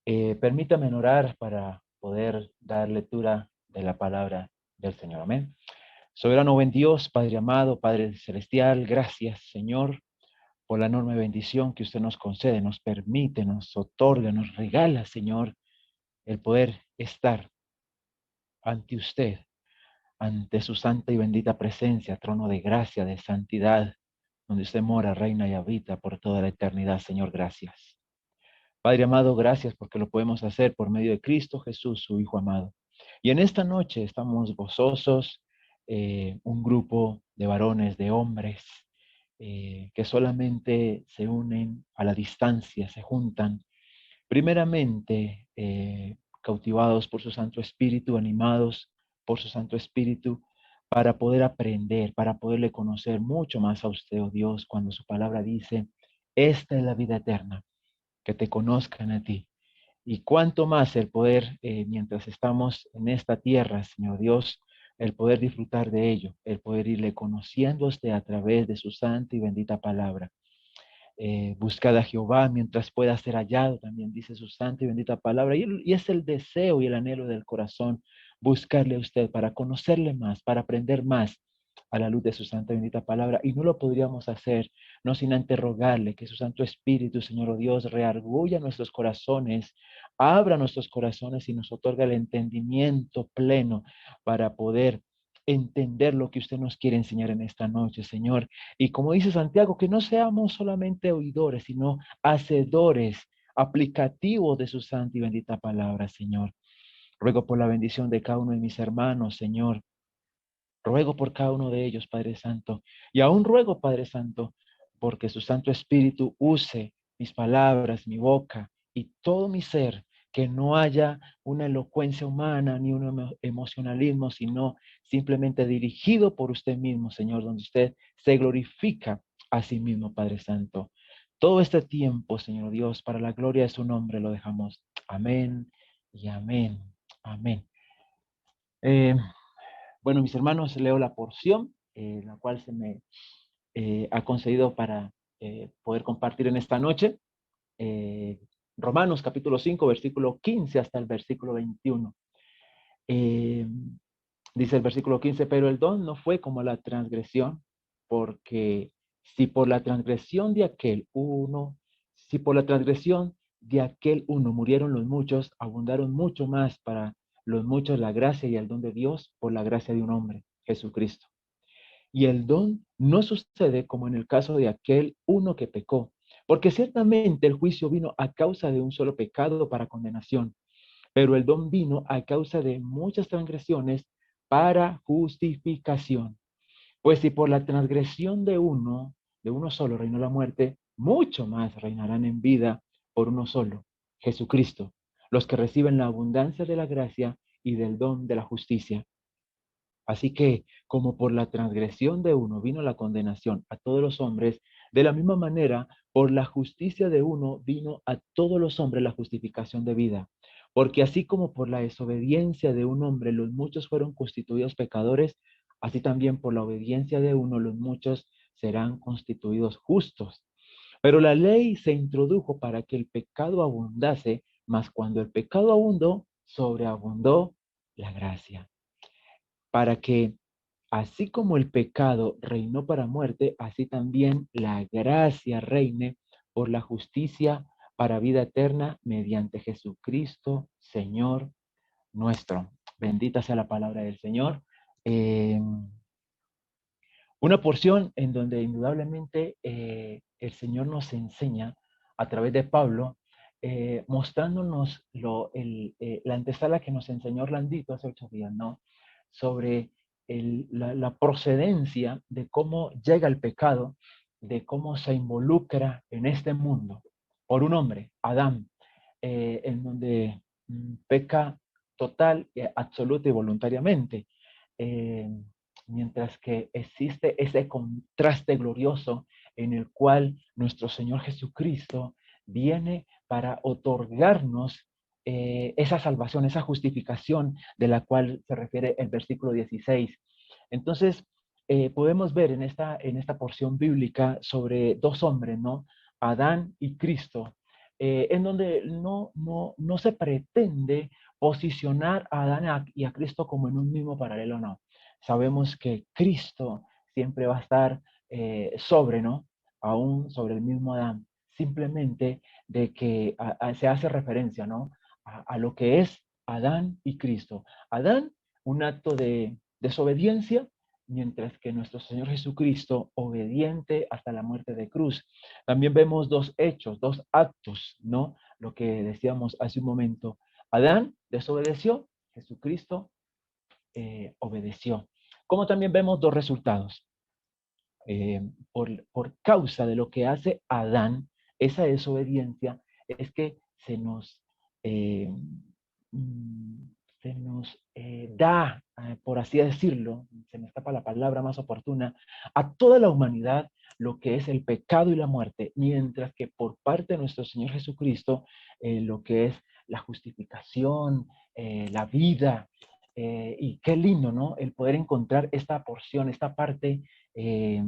Permítame orar para poder dar lectura de la palabra del Señor. Amén. Soberano buen Dios, Padre amado, Padre celestial, gracias, Señor, por la enorme bendición que usted nos concede, nos permite, nos otorga, nos regala, Señor, el poder estar ante usted, ante su santa y bendita presencia, trono de gracia, de santidad, donde usted mora, reina y habita por toda la eternidad. Señor, gracias. Padre amado, gracias porque lo podemos hacer por medio de Cristo Jesús, su Hijo amado. Y en esta noche estamos gozosos, un grupo de varones, de hombres, que solamente se unen a la distancia, se juntan, primeramente cautivados por su Santo Espíritu, animados por su Santo Espíritu, para poder aprender, para poderle conocer mucho más a usted, oh Dios, cuando su palabra dice, esta es la vida eterna, que te conozcan a ti. Y cuánto más el poder, mientras estamos en esta tierra, Señor Dios, el poder disfrutar de ello, el poder irle conociendo a usted a través de su santa y bendita palabra. Buscad a Jehová mientras pueda ser hallado, también dice su santa y bendita palabra. Y es el deseo y el anhelo del corazón buscarle a usted para conocerle más, para aprender más a la luz de su santa y bendita palabra. Y no lo podríamos hacer, no sin antes rogarle que su Santo Espíritu, Señor oh Dios, reargulla nuestros corazones, abra nuestros corazones y nos otorga el entendimiento pleno para poder entender lo que usted nos quiere enseñar en esta noche, Señor. Y como dice Santiago, que no seamos solamente oidores, sino hacedores aplicativos de su santa y bendita palabra, Señor. Ruego por la bendición de cada uno de mis hermanos, Señor. Ruego por cada uno de ellos, Padre Santo. Y aún ruego, Padre Santo, porque su Santo Espíritu use mis palabras, mi boca y todo mi ser, que no haya una elocuencia humana ni un emocionalismo, sino simplemente dirigido por usted mismo, Señor, donde usted se glorifica a sí mismo, Padre Santo. Todo este tiempo, Señor Dios, para la gloria de su nombre lo dejamos. Amén y amén. Amén. Eh, bueno, mis hermanos, leo la porción, la cual se me ha concedido para poder compartir en esta noche. Eh, Romanos capítulo 5, versículo 15 hasta el versículo 21. Eh, Dice el versículo 15, pero el don no fue como la transgresión, porque si por la transgresión de aquel uno, si por la transgresión de aquel uno murieron los muchos, abundaron mucho más para los muchos la gracia y el don de Dios por la gracia de un hombre, Jesucristo. Y el don no sucede como en el caso de aquel uno que pecó, porque ciertamente el juicio vino a causa de un solo pecado para condenación, pero el don vino a causa de muchas transgresiones para justificación. Pues si por la transgresión de uno solo reinó la muerte, mucho más reinarán en vida por uno solo, Jesucristo, los que reciben la abundancia de la gracia y del don de la justicia. Así que, como por la transgresión de uno vino la condenación a todos los hombres, de la misma manera, por la justicia de uno vino a todos los hombres la justificación de vida. Porque así como por la desobediencia de un hombre los muchos fueron constituidos pecadores, así también por la obediencia de uno los muchos serán constituidos justos. Pero la ley se introdujo para que el pecado abundase, mas cuando el pecado abundó, sobreabundó la gracia, para que así como el pecado reinó para muerte, así también la gracia reine por la justicia para vida eterna mediante Jesucristo, Señor nuestro. Bendita sea la palabra del Señor. Eh, una porción en donde indudablemente el Señor nos enseña a través de Pablo, mostrándonos la antesala que nos enseñó Orlandito hace 8 días, ¿no? Sobre la procedencia de cómo llega el pecado, de cómo se involucra en este mundo por un hombre, Adán, en donde peca total, absoluta y voluntariamente. Eh, Mientras que existe ese contraste glorioso en el cual nuestro Señor Jesucristo viene para otorgarnos esa salvación, esa justificación de la cual se refiere el versículo 16. Entonces, podemos ver en esta porción bíblica sobre dos hombres, ¿no? Adán y Cristo, en donde no se pretende posicionar a Adán y a Cristo como en un mismo paralelo, no. Sabemos que Cristo siempre va a estar sobre, ¿no? Aún sobre el mismo Adán. Simplemente de que se hace referencia, ¿no? A lo que es Adán y Cristo. Adán, un acto de desobediencia, mientras que nuestro Señor Jesucristo, obediente hasta la muerte de cruz. También vemos dos hechos, dos actos, ¿no? Lo que decíamos hace un momento. Adán desobedeció, Jesucristo obedeció. Como también vemos dos resultados. Por causa de lo que hace Adán, esa desobediencia, es que eh, mm, se nos da, por así decirlo, se me escapa la palabra más oportuna, a toda la humanidad lo que es el pecado y la muerte, mientras que por parte de nuestro Señor Jesucristo, lo que es la justificación, la vida, y qué lindo, ¿no? El poder encontrar esta porción, esta parte eh,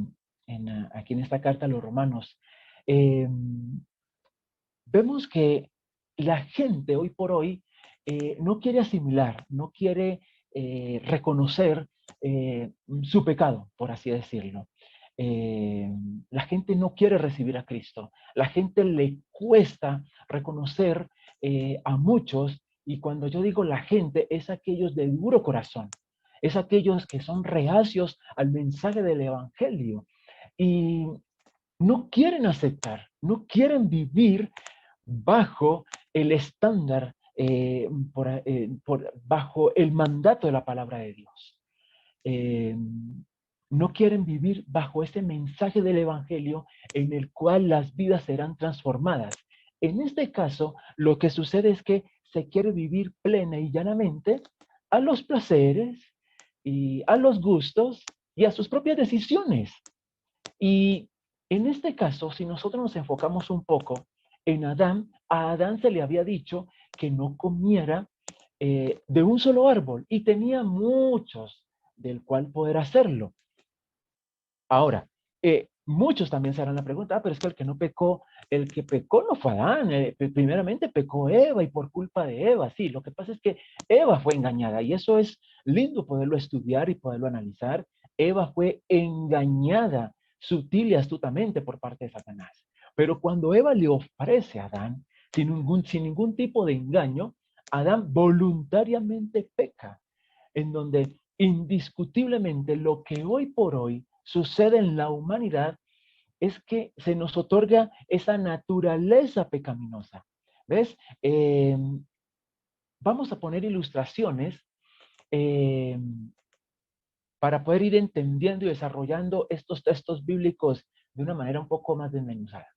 aquí en esta carta a los romanos. Eh, Vemos que la gente hoy por hoy no quiere asimilar, no quiere reconocer su pecado, por así decirlo. Eh, la gente no quiere recibir a Cristo. La gente le cuesta reconocer a muchos, y cuando yo digo la gente, es aquellos de duro corazón, es aquellos que son reacios al mensaje del Evangelio y no quieren aceptar, no quieren vivir bajo el estándar, bajo el mandato de la palabra de Dios. Eh, no quieren vivir bajo ese mensaje del Evangelio en el cual las vidas serán transformadas. En este caso, lo que sucede es que se quiere vivir plena y llanamente a los placeres y a los gustos y a sus propias decisiones. Y en este caso, si nosotros nos enfocamos un poco en Adán, a Adán se le había dicho que no comiera de un solo árbol y tenía muchos del cual poder hacerlo. Ahora, muchos también se harán la pregunta, pero es que el que pecó no fue Adán, primeramente pecó Eva y por culpa de Eva, sí, lo que pasa es que Eva fue engañada y eso es lindo poderlo estudiar y poderlo analizar. Eva fue engañada sutil y astutamente por parte de Satanás. Pero cuando Eva le ofrece a Adán, sin ningún tipo de engaño, Adán voluntariamente peca, en donde indiscutiblemente lo que hoy por hoy sucede en la humanidad es que se nos otorga esa naturaleza pecaminosa. ¿Ves? Vamos a poner ilustraciones eh, para poder ir entendiendo y desarrollando estos textos bíblicos de una manera un poco más desmenuzada.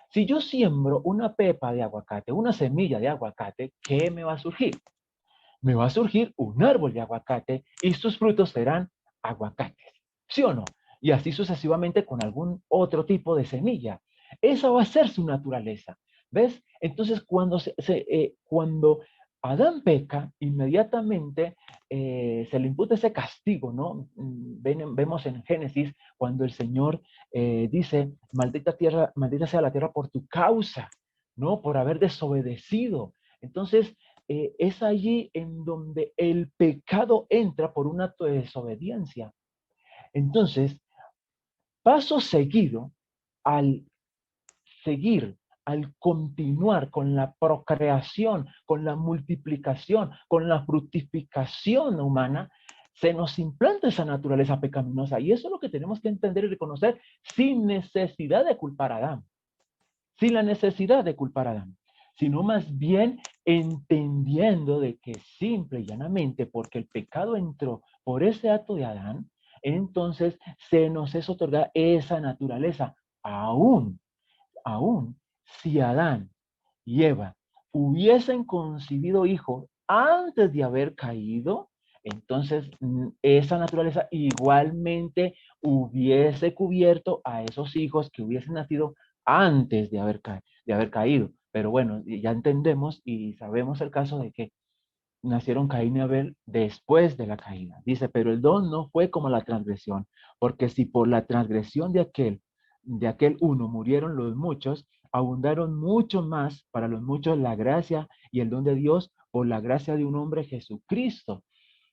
Si yo siembro una pepa de aguacate, una semilla de aguacate, ¿qué me va a surgir? Me va a surgir un árbol de aguacate y sus frutos serán aguacates. ¿Sí o no? Y así sucesivamente con algún otro tipo de semilla. Esa va a ser su naturaleza. ¿Ves? Entonces, cuando Adán peca, inmediatamente se le imputa ese castigo, ¿no? Vemos en Génesis cuando el Señor dice, maldita sea la tierra por tu causa, ¿no? Por haber desobedecido. Entonces, es allí en donde el pecado entra por un acto de desobediencia. Entonces, paso seguido, al seguir, al continuar con la procreación, con la multiplicación, con la fructificación humana, se nos implanta esa naturaleza pecaminosa. Y eso es lo que tenemos que entender y reconocer sin necesidad de culpar a Adán. Sin la necesidad de culpar a Adán, sino más bien entendiendo de que simple y llanamente, porque el pecado entró por ese acto de Adán, entonces se nos es otorgada esa naturaleza, aún si Adán y Eva hubiesen concebido hijos antes de haber caído, entonces esa naturaleza igualmente hubiese cubierto a esos hijos que hubiesen nacido antes de haber caído. Pero bueno, ya entendemos y sabemos el caso de que nacieron Caín y Abel después de la caída. Dice, pero el don no fue como la transgresión, porque si por la transgresión de aquel uno murieron los muchos, abundaron mucho más para los muchos la gracia y el don de Dios por la gracia de un hombre, Jesucristo.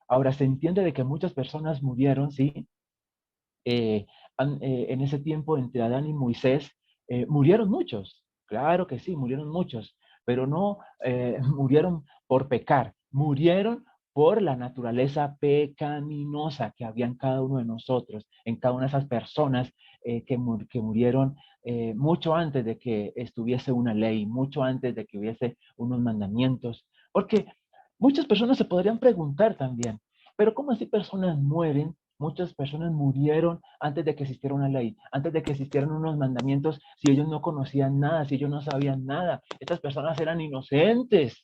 Ahora se entiende de que muchas personas murieron, ¿sí? eh, en ese tiempo entre Adán y Moisés, murieron muchos, claro que sí, murieron muchos, pero no murieron por pecar, murieron por la naturaleza pecaminosa que había en cada uno de nosotros, en cada una de esas personas que murieron mucho antes de que estuviese una ley, mucho antes de que hubiese unos mandamientos, porque muchas personas se podrían preguntar también, pero ¿cómo así personas mueren? Muchas personas murieron antes de que existiera una ley, antes de que existieran unos mandamientos, si ellos no conocían nada, si ellos no sabían nada. Estas personas eran inocentes.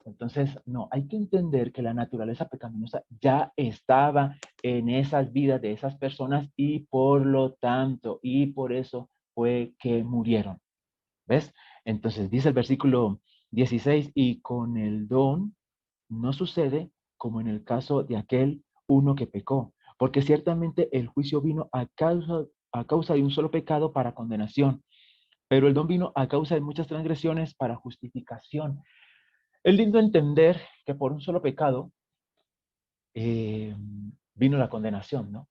Entonces, no, hay que entender que la naturaleza pecaminosa ya estaba en esas vidas de esas personas y por lo tanto, y por eso fue que murieron. ¿Ves? Entonces dice el versículo 16, y con el don no sucede como en el caso de aquel uno que pecó, porque ciertamente el juicio vino a causa de un solo pecado para condenación, pero el don vino a causa de muchas transgresiones para justificación. Es lindo entender que por un solo pecado eh, vino la condenación, ¿no?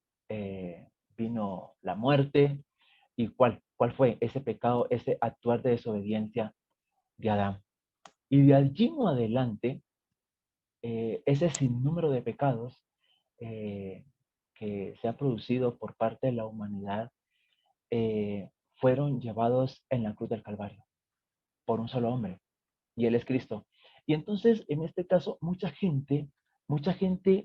Vino la muerte. ¿Y cuál fue ese pecado, ese actuar de desobediencia de Adán? Y de allí en adelante, ese sinnúmero de pecados eh, que se ha producido por parte de la humanidad fueron llevados en la cruz del Calvario por un solo hombre, y él es Cristo. Y entonces, en este caso, mucha gente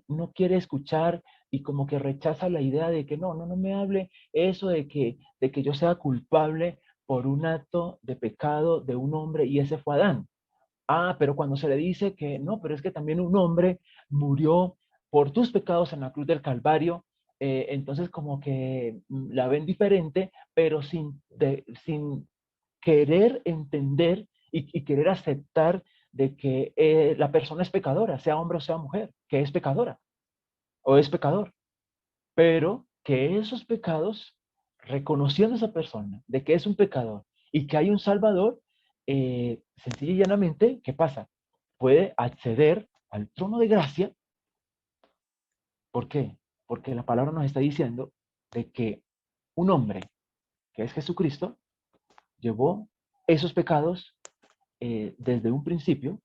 no quiere escuchar y como que rechaza la idea de que no me hable eso de que yo sea culpable por un acto de pecado de un hombre y ese fue Adán. Ah, pero cuando se le dice que no, pero es que también un hombre murió por tus pecados en la cruz del Calvario, entonces como que la ven diferente, pero sin querer entender y querer aceptar de que la persona es pecadora, sea hombre o sea mujer, que es pecadora o es pecador, pero que esos pecados, reconociendo a esa persona de que es un pecador y que hay un Salvador, sencilla y llanamente, ¿qué pasa? Puede acceder al trono de gracia. ¿Por qué? Porque la palabra nos está diciendo de que un hombre, que es Jesucristo, llevó esos pecados desde un principio,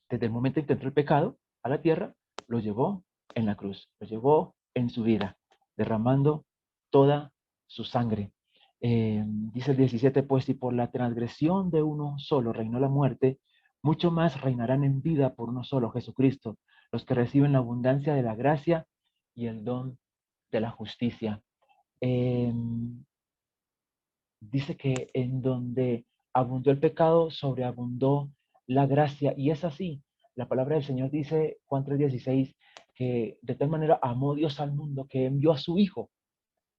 desde el momento en que entró el pecado a la tierra, lo llevó en la cruz, lo llevó en su vida, derramando toda su sangre. Dice el 17, pues si por la transgresión de uno solo reinó la muerte, mucho más reinarán en vida por uno solo, Jesucristo, los que reciben la abundancia de la gracia y el don de la justicia. Eh, Dice que en donde abundó el pecado, sobreabundó la gracia. Y es así. La palabra del Señor dice, Juan 3:16, que de tal manera amó Dios al mundo que envió a su Hijo.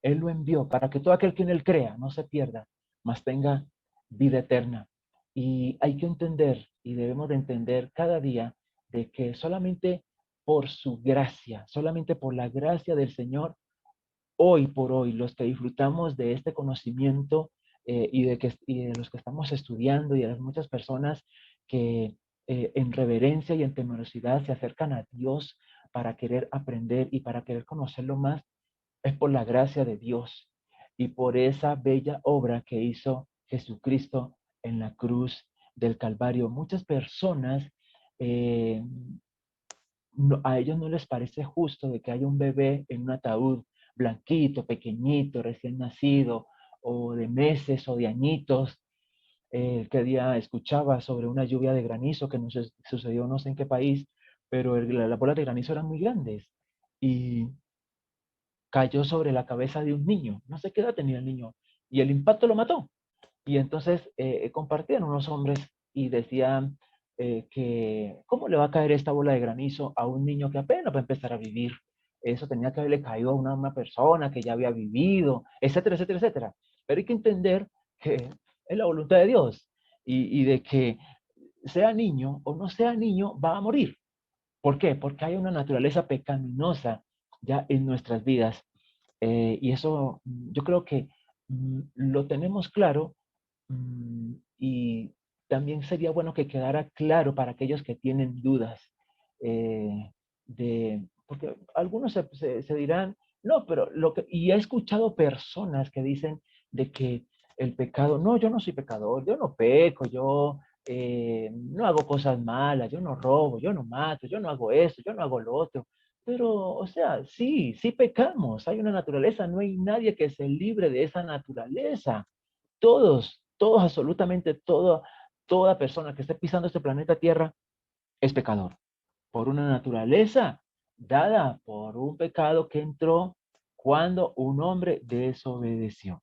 Él lo envió para que todo aquel que en Él crea no se pierda, mas tenga vida eterna. Y hay que entender, y debemos de entender cada día, de que solamente por su gracia, solamente por la gracia del Señor, hoy por hoy, los que disfrutamos de este conocimiento y de los que estamos estudiando y de las muchas personas que en reverencia y en temerosidad se acercan a Dios para querer aprender y para querer conocerlo más, es por la gracia de Dios y por esa bella obra que hizo Jesucristo en la cruz del Calvario. Muchas personas, eh, a ellos no les parece justo de que haya un bebé en un ataúd blanquito, pequeñito, recién nacido, o de meses o de añitos. Que día escuchaba sobre una lluvia de granizo que no se, sucedió no sé en qué país, pero las bolas de granizo eran muy grandes y cayó sobre la cabeza de un niño. No sé qué edad tenía el niño y el impacto lo mató. Y entonces compartían unos hombres y decían que cómo le va a caer esta bola de granizo a un niño que apenas va a empezar a vivir. Eso tenía que haberle caído a una persona que ya había vivido, etcétera, etcétera, etcétera. Pero hay que entender que es la voluntad de Dios y de que sea niño o no sea niño, va a morir. ¿Por qué? Porque hay una naturaleza pecaminosa ya en nuestras vidas. Y eso yo creo que lo tenemos claro Y también sería bueno que quedara claro para aquellos que tienen dudas, eh, porque algunos se dirán, no, pero y he escuchado personas que dicen de que el pecado, no, yo no soy pecador, yo no peco, yo no hago cosas malas, yo no robo, yo no mato, yo no hago esto, yo no hago lo otro. Pero, o sea, sí, sí pecamos, hay una naturaleza, no hay nadie que se libre de esa naturaleza. Todos, absolutamente toda persona que esté pisando este planeta Tierra es pecador, por una naturaleza dada por un pecado que entró cuando un hombre desobedeció.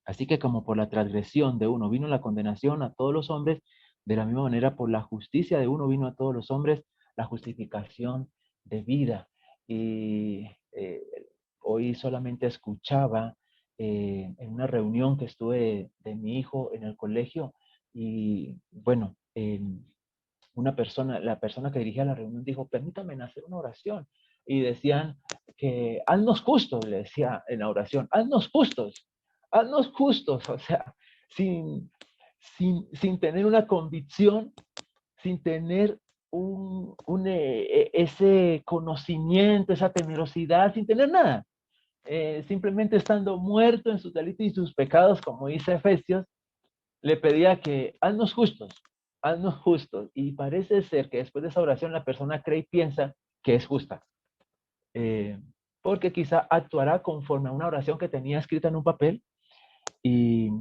Así que como por la transgresión de uno vino la condenación a todos los hombres, de la misma manera por la justicia de uno vino a todos los hombres la justificación de vida. Y hoy solamente escuchaba en una reunión que estuve de mi hijo en el colegio y bueno, la persona que dirigía la reunión dijo, permítame hacer una oración. Y decían que haznos justos, le decía en la oración, haznos justos, o sea, sin tener una convicción, sin tener ese conocimiento, esa temerosidad, sin tener nada. Simplemente estando muerto en sus delitos y sus pecados, como dice Efesios, le pedía que haznos justos, haznos justos. Y parece ser que después de esa oración la persona cree y piensa que es justa. Eh, Porque quizá actuará conforme a una oración que tenía escrita en un papel y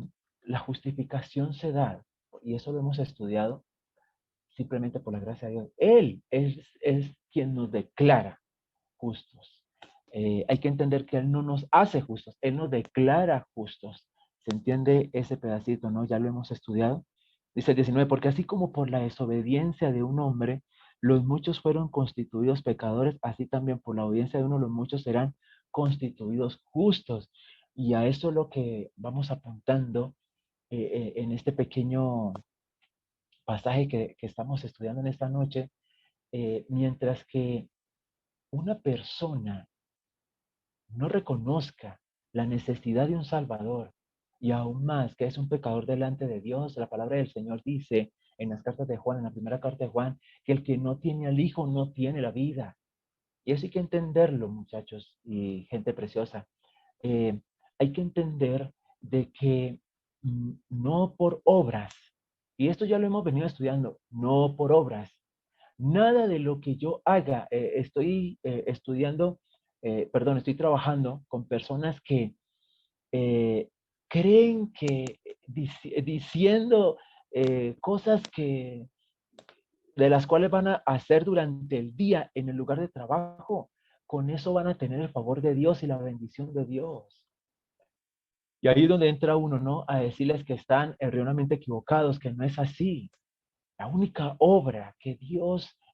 la justificación se da, y eso lo hemos estudiado simplemente por la gracia de Dios. Él es quien nos declara justos. Hay que entender que Él no nos hace justos, Él nos declara justos. ¿Se entiende ese pedacito, no? Ya lo hemos estudiado. Dice el 19, porque así como por la desobediencia de un hombre, los muchos fueron constituidos pecadores, así también por la obediencia de uno, los muchos serán constituidos justos. Y a eso es lo que vamos apuntando en este pequeño pasaje que estamos estudiando en esta noche, mientras que una persona no reconozca la necesidad de un Salvador y aún más que es un pecador delante de Dios, la palabra del Señor dice en las cartas de Juan, en la primera carta de Juan, que el que no tiene al Hijo no tiene la vida. Y eso hay que entenderlo, muchachos y gente preciosa. Eh, Hay que entender de que no por obras, y esto ya lo hemos venido estudiando, no por obras, nada de lo que yo haga, estoy estudiando, perdón, estoy trabajando con personas que eh, creen que diciendo cosas de las cuales van a hacer durante el día en el lugar de trabajo, con eso van a tener el favor de Dios y la bendición de Dios. Y ahí es donde entra uno, ¿no? A decirles que están erróneamente equivocados, que no es así. La única obra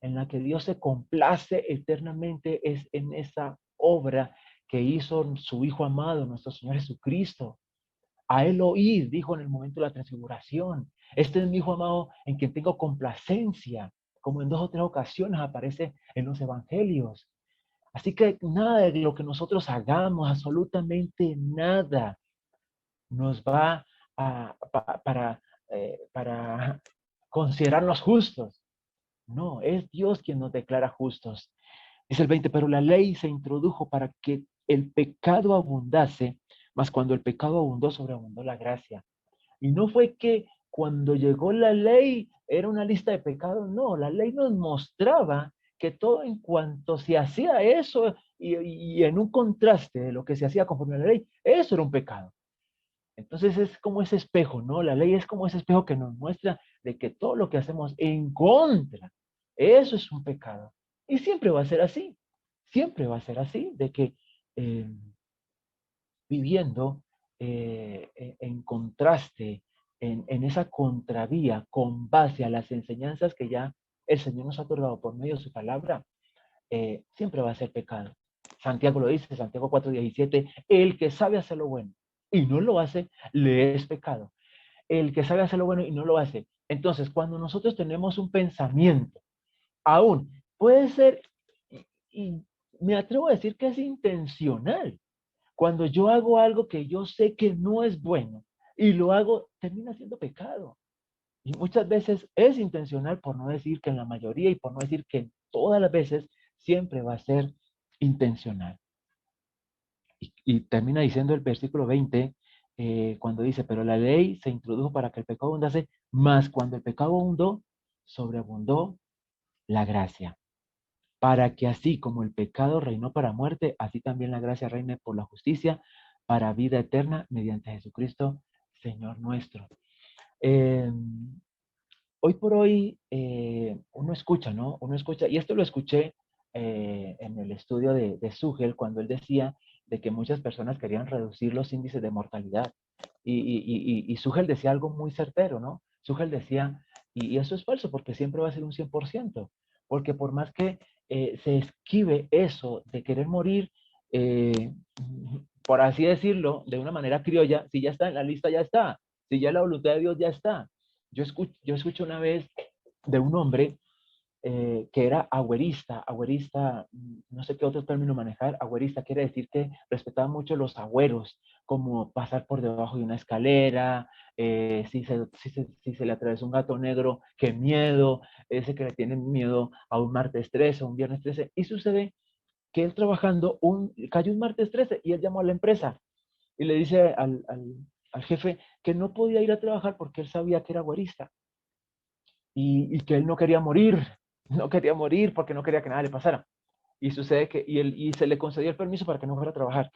en la que Dios se complace eternamente es en esa obra que hizo su Hijo amado, nuestro Señor Jesucristo. A Él oír, dijo en el momento de la transfiguración. Este es mi Hijo amado en quien tengo complacencia, como en 2 o 3 ocasiones aparece en los evangelios. Así que nada de lo que nosotros hagamos, absolutamente nada, nos va para considerarnos justos. No, es Dios quien nos declara justos. Dice el 20, pero la ley se introdujo para que el pecado abundase, mas cuando el pecado abundó, sobreabundó la gracia. Y no fue que cuando llegó la ley era una lista de pecados, no, la ley nos mostraba que todo en cuanto se hacía eso y en un contraste de lo que se hacía conforme a la ley, eso era un pecado. Entonces es como ese espejo, ¿no? La ley es como ese espejo que nos muestra de que todo lo que hacemos en contra, eso es un pecado. Y siempre va a ser así, siempre va a ser así, de que eh, viviendo en contraste, en esa contravía, con base a las enseñanzas que ya el Señor nos ha otorgado por medio de su palabra, siempre va a ser pecado. Santiago lo dice, Santiago 4:17, el que sabe hacer lo bueno y no lo hace, le es pecado. El que sabe hacer lo bueno y no lo hace. Entonces, cuando nosotros tenemos un pensamiento, aún puede ser, y me atrevo a decir que es intencional, cuando yo hago algo que yo sé que no es bueno, y lo hago, termina siendo pecado. Y muchas veces es intencional, por no decir que en la mayoría y por no decir que todas las veces, siempre va a ser intencional. Y termina diciendo el versículo 20, cuando dice, pero la ley se introdujo para que el pecado abundase, mas cuando el pecado abundó, sobreabundó la gracia, para que así como el pecado reinó para muerte, así también la gracia reine por la justicia, para vida eterna, mediante Jesucristo, Señor nuestro. Eh, Hoy por hoy uno escucha, ¿no? Uno escucha, y esto lo escuché en el estudio de Sugel, cuando él decía de que muchas personas querían reducir los índices de mortalidad. Y Sugel decía algo muy certero, ¿no? Sugel decía, y eso es falso, porque siempre va a ser un 100%, porque por más que se esquive eso de querer morir, eh, por así decirlo, de una manera criolla, si ya está en la lista, ya está. Si ya la voluntad de Dios ya está. Yo escuché una vez de un hombre que era agüerista, no sé qué otro término manejar, agüerista quiere decir que respetaba mucho los agüeros, como pasar por debajo de una escalera, si se le atravesó un gato negro, qué miedo, ese que le tiene miedo a un martes 13, a un viernes 13, y sucede que él trabajando, cayó un martes 13 y él llamó a la empresa y le dice al jefe que no podía ir a trabajar porque él sabía que era agüerista y que él no quería morir, no quería morir porque no quería que nada le pasara. Y sucede que, y se le concedió el permiso para que no fuera a trabajar.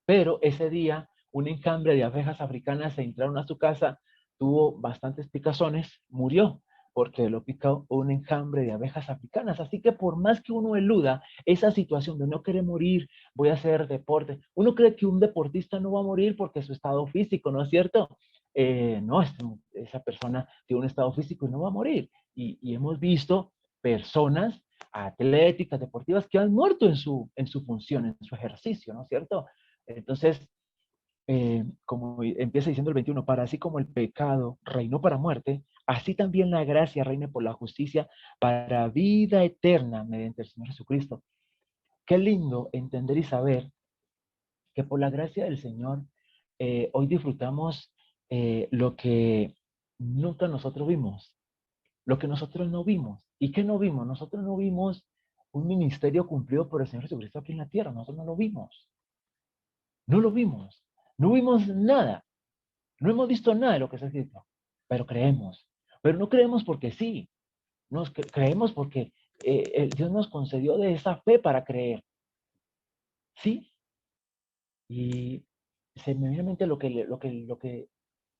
Pero ese día, un enjambre de abejas africanas se entraron a su casa, tuvo bastantes picazones, murió porque lo picó un enjambre de abejas africanas. Así que por más que uno eluda esa situación de no querer morir, voy a hacer deporte, uno cree que un deportista no va a morir porque su estado físico, ¿no es cierto? No, esa persona tiene un estado físico y no va a morir. Y hemos visto personas atléticas, deportivas, que han muerto en su función, en su ejercicio, ¿no es cierto? Entonces, como empieza diciendo el 21, para así como el pecado reinó para muerte, así también la gracia reine por la justicia para vida eterna mediante el Señor Jesucristo. Qué lindo entender y saber que por la gracia del Señor hoy disfrutamos lo que nunca nosotros vimos, lo que nosotros no vimos. ¿Y qué no vimos? Nosotros no vimos un ministerio cumplido por el Señor Jesucristo aquí en la tierra, nosotros no lo vimos. No lo vimos. No vimos nada. No hemos visto nada de lo que está escrito. Pero creemos. Pero no creemos porque sí. Creemos porque Dios nos concedió de esa fe para creer. ¿Sí? Y se me viene a mente lo que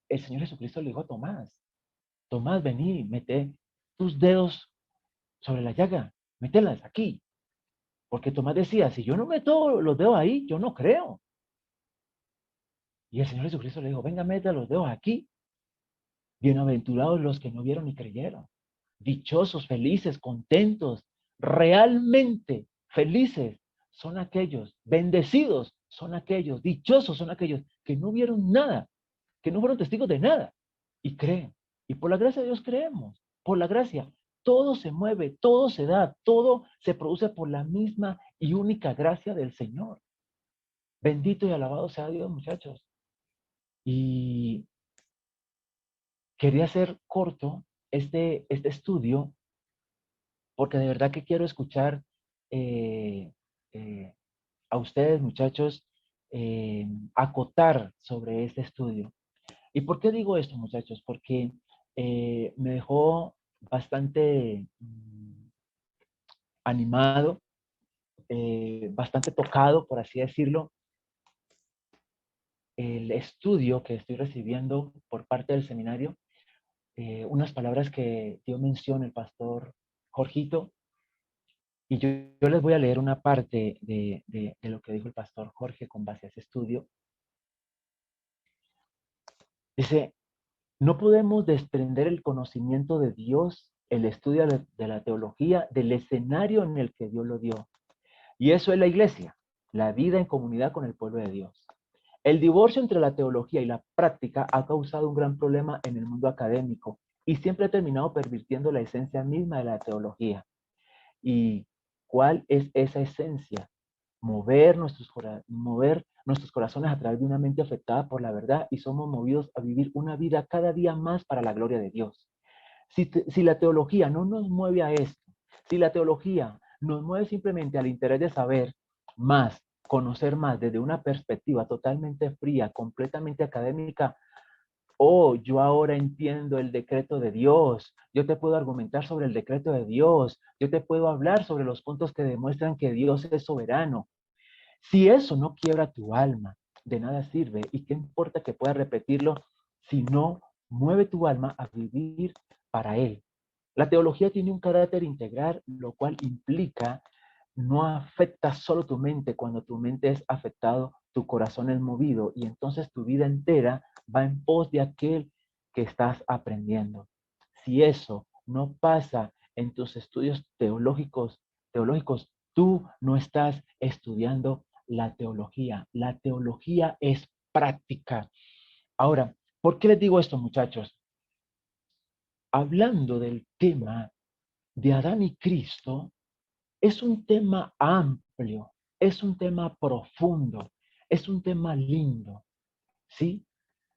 el Señor Jesucristo le dijo a Tomás. Tomás, vení, mete tus dedos sobre la llaga. Mételas aquí. Porque Tomás decía, si yo no meto los dedos ahí, yo no creo. Y el Señor Jesucristo le dijo, venga, mete los dedos aquí. Bienaventurados los que no vieron y creyeron. Dichosos, felices, contentos, realmente felices son aquellos, bendecidos son aquellos, dichosos son aquellos que no vieron nada, que no fueron testigos de nada y creen. Y por la gracia de Dios creemos, por la gracia. Todo se mueve, todo se da, todo se produce por la misma y única gracia del Señor. Bendito y alabado sea Dios, muchachos. Y quería hacer corto este estudio porque de verdad que quiero escuchar eh, eh, a ustedes, muchachos, acotar sobre este estudio. ¿Y por qué digo esto, muchachos? Porque me dejó bastante animado, bastante tocado, por así decirlo, el estudio que estoy recibiendo por parte del seminario, unas palabras que dio mención el pastor Jorgito. Y yo les voy a leer una parte de lo que dijo el pastor Jorge con base a ese estudio. Dice, no podemos desprender el conocimiento de Dios, el estudio de la teología, del escenario en el que Dios lo dio. Y eso es la iglesia, la vida en comunidad con el pueblo de Dios. El divorcio entre la teología y la práctica ha causado un gran problema en el mundo académico y siempre ha terminado pervirtiendo la esencia misma de la teología. ¿Y cuál es esa esencia? Mover nuestros corazones a través de una mente afectada por la verdad y somos movidos a vivir una vida cada día más para la gloria de Dios. Si la teología no nos mueve a esto, si la teología nos mueve simplemente al interés de saber más, conocer más desde una perspectiva totalmente fría, completamente académica, oh, yo ahora entiendo el decreto de Dios, yo te puedo argumentar sobre el decreto de Dios, yo te puedo hablar sobre los puntos que demuestran que Dios es soberano. Si eso no quiebra tu alma, de nada sirve. ¿Y qué importa que puedas repetirlo si no mueve tu alma a vivir para Él? La teología tiene un carácter integral, lo cual implica no afecta solo tu mente. Cuando tu mente es afectado, tu corazón es movido y entonces tu vida entera va en pos de aquel que estás aprendiendo. Si eso no pasa en tus estudios teológicos, tú no estás estudiando la teología. La teología es práctica. Ahora, ¿por qué les digo esto, muchachos? Hablando del tema de Adán y Cristo, es un tema amplio, es un tema profundo, es un tema lindo, ¿sí?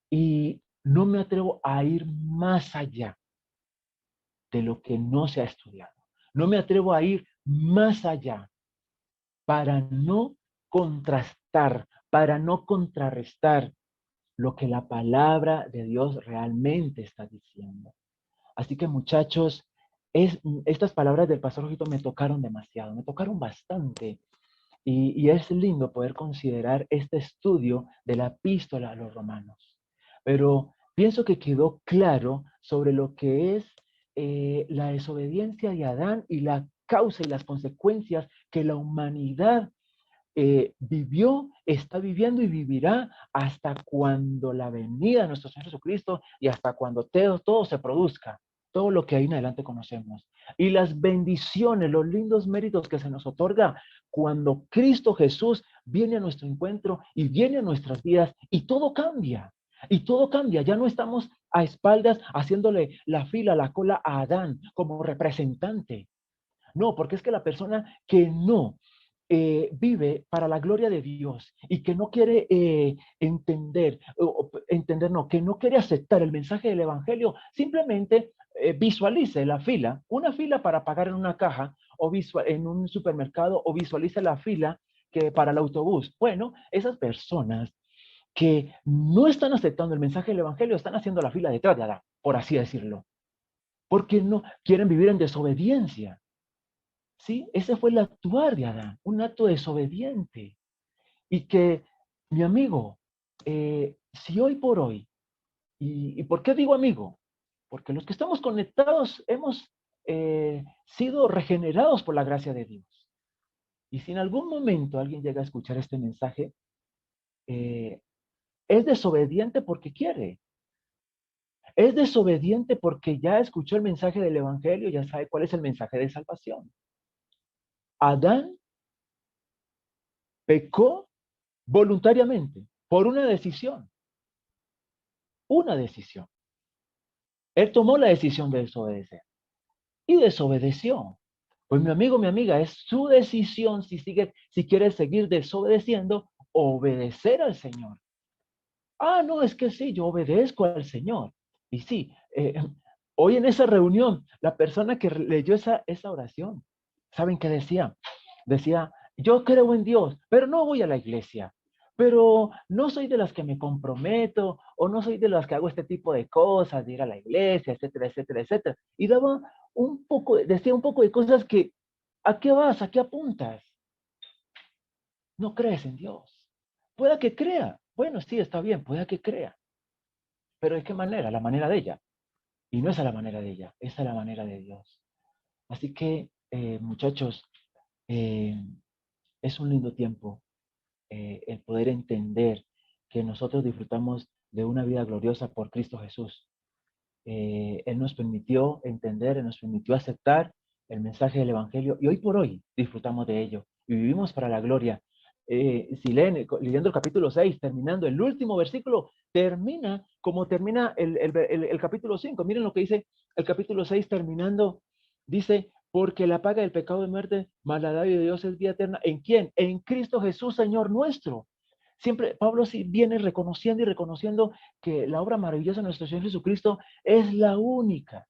Y no me atrevo a ir más allá de lo que no se ha estudiado. No me atrevo a ir más allá para no contrastar, para no contrarrestar lo que la palabra de Dios realmente está diciendo. Así que muchachos, estas palabras del pastor Ojito me tocaron demasiado, me tocaron bastante. Y es lindo poder considerar este estudio de la epístola a los romanos. Pero pienso que quedó claro sobre lo que es la desobediencia de Adán y la causa y las consecuencias que la humanidad vivió, está viviendo y vivirá hasta cuando la venida de nuestro Señor Jesucristo y hasta cuando todo se produzca, todo lo que ahí en adelante conocemos. Y las bendiciones, los lindos méritos que se nos otorga cuando Cristo Jesús viene a nuestro encuentro y viene a nuestras vidas y todo cambia. Y todo cambia, ya no estamos a espaldas haciéndole la fila, la cola a Adán como representante. No, porque es que la persona que no vive para la gloria de Dios y que no quiere entender, no, que no quiere aceptar el mensaje del Evangelio, simplemente visualice la fila, una fila para pagar en una caja o en un supermercado o visualice la fila que para el autobús. Bueno, esas personas que no están aceptando el mensaje del Evangelio están haciendo la fila detrás de Adán, por así decirlo, porque no quieren vivir en desobediencia. ¿Sí? Ese fue el actuar de Adán, un acto desobediente. Y que, mi amigo, si hoy por hoy, y ¿por qué digo amigo? Porque los que estamos conectados hemos sido regenerados por la gracia de Dios. Y si en algún momento alguien llega a escuchar este mensaje, eh, es desobediente porque quiere. Es desobediente porque ya escuchó el mensaje del Evangelio, ya sabe cuál es el mensaje de salvación. Adán pecó voluntariamente, por una decisión. Una decisión. Él tomó la decisión de desobedecer y desobedeció. Pues mi amigo, mi amiga, es su decisión si quiere seguir desobedeciendo, obedecer al Señor. Ah, no, es que sí, yo obedezco al Señor. Y sí, hoy en esa reunión, la persona que leyó esa oración, ¿saben qué decía? Decía, yo creo en Dios, pero no voy a la iglesia, pero no soy de las que me comprometo o no soy de las que hago este tipo de cosas, de ir a la iglesia, etcétera, etcétera, etcétera. Y daba decía un poco de cosas que, ¿a qué vas? ¿A qué apuntas? No crees en Dios. Pueda que crea. Bueno, sí, está bien, pueda que crea. Pero ¿de qué manera? La manera de ella. Y no es a la manera de ella, es a la manera de Dios. Así que, muchachos, eh, es un lindo tiempo el poder entender que nosotros disfrutamos de una vida gloriosa por Cristo Jesús. Él nos permitió entender, Él nos permitió aceptar el mensaje del Evangelio y hoy por hoy disfrutamos de ello y vivimos para la gloria. Si leen, leyendo el capítulo 6, terminando el último versículo, termina como termina el capítulo 5. Miren lo que dice el capítulo 6 terminando. Dice, porque la paga del pecado de muerte, mas la dádiva de Dios es vida eterna. ¿En quién? En Cristo Jesús, Señor nuestro. Siempre Pablo sí viene reconociendo y reconociendo que la obra maravillosa de nuestro Señor Jesucristo es la única.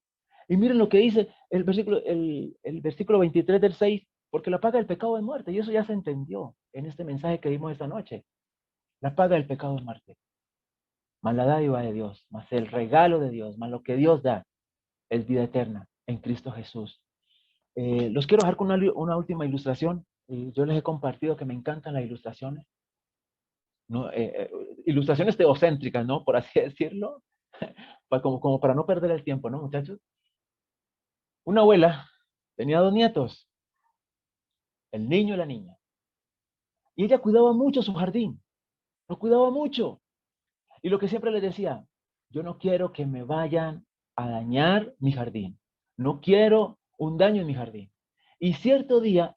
Y miren lo que dice el versículo 23 del 6, porque la paga del pecado es muerte. Y eso ya se entendió en este mensaje que dimos esta noche. La paga del pecado es muerte. Más la dádiva de Dios, más el regalo de Dios, más lo que Dios da, es vida eterna en Cristo Jesús. Los quiero dejar con una última ilustración. Yo les he compartido que me encantan las ilustraciones. ¿No? Ilustraciones teocéntricas, ¿no? Por así decirlo, como para no perder el tiempo, ¿no, muchachos? Una abuela tenía 2 nietos, el niño y la niña, y ella cuidaba mucho su jardín, lo cuidaba mucho, y lo que siempre les decía, yo no quiero que me vayan a dañar mi jardín, no quiero un daño en mi jardín. Y cierto día,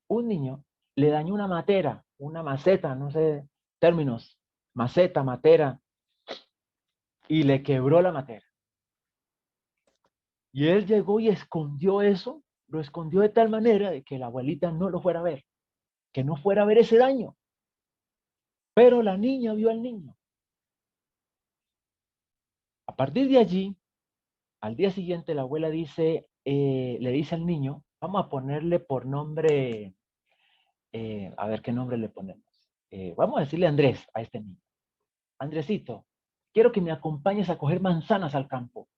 un niño, le dañó una matera, una maceta, no sé términos, maceta, matera, y le quebró la matera. Y él llegó y escondió eso, lo escondió de tal manera de que la abuelita no lo fuera a ver, que no fuera a ver ese daño. Pero la niña vio al niño. A partir de allí, al día siguiente, la abuela le dice al niño, vamos a ponerle por nombre, a ver qué nombre le ponemos. Vamos a decirle Andrés a este niño. Andresito, quiero que me acompañes a coger manzanas al campo.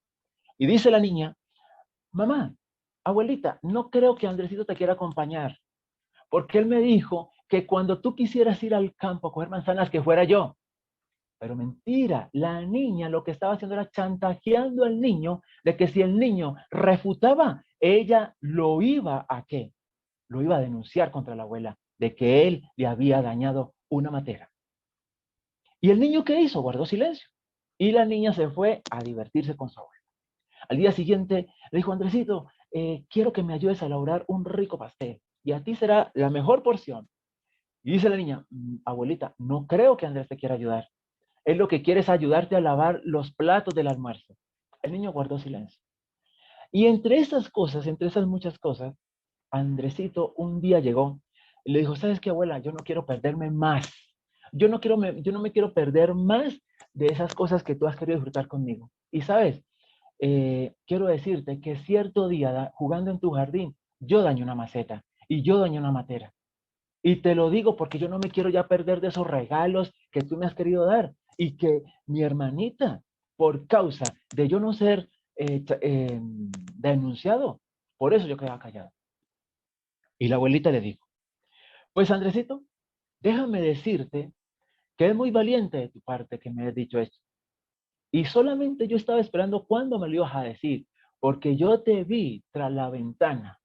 Y dice la niña, mamá, abuelita, no creo que Andresito te quiera acompañar. Porque él me dijo que cuando tú quisieras ir al campo a coger manzanas, que fuera yo. Pero mentira, la niña lo que estaba haciendo era chantajeando al niño de que si el niño refutaba, ella lo iba a ¿qué? Lo iba a denunciar contra la abuela de que él le había dañado una matera. ¿Y el niño qué hizo? Guardó silencio. Y la niña se fue a divertirse con su abuela. Al día siguiente le dijo, Andresito, quiero que me ayudes a elaborar un rico pastel. Y a ti será la mejor porción. Y dice la niña, abuelita, no creo que Andrés te quiera ayudar. Él lo que quiere es ayudarte a lavar los platos del almuerzo. El niño guardó silencio. Y entre esas cosas, entre esas muchas cosas, Andresito un día llegó y le dijo, ¿sabes qué, abuela? Yo no quiero perderme más. Yo no me quiero perder más de esas cosas que tú has querido disfrutar conmigo. Y sabes, quiero decirte que cierto día, jugando en tu jardín, yo dañé una maceta y yo dañé una matera. Y te lo digo porque yo no me quiero ya perder de esos regalos que tú me has querido dar. Y que mi hermanita, por causa de yo no ser denunciado, por eso yo quedaba callado. Y la abuelita le dijo, pues Andresito, déjame decirte que es muy valiente de tu parte que me has dicho esto. Y solamente yo estaba esperando cuándo me lo ibas a decir, porque yo te vi tras la ventana.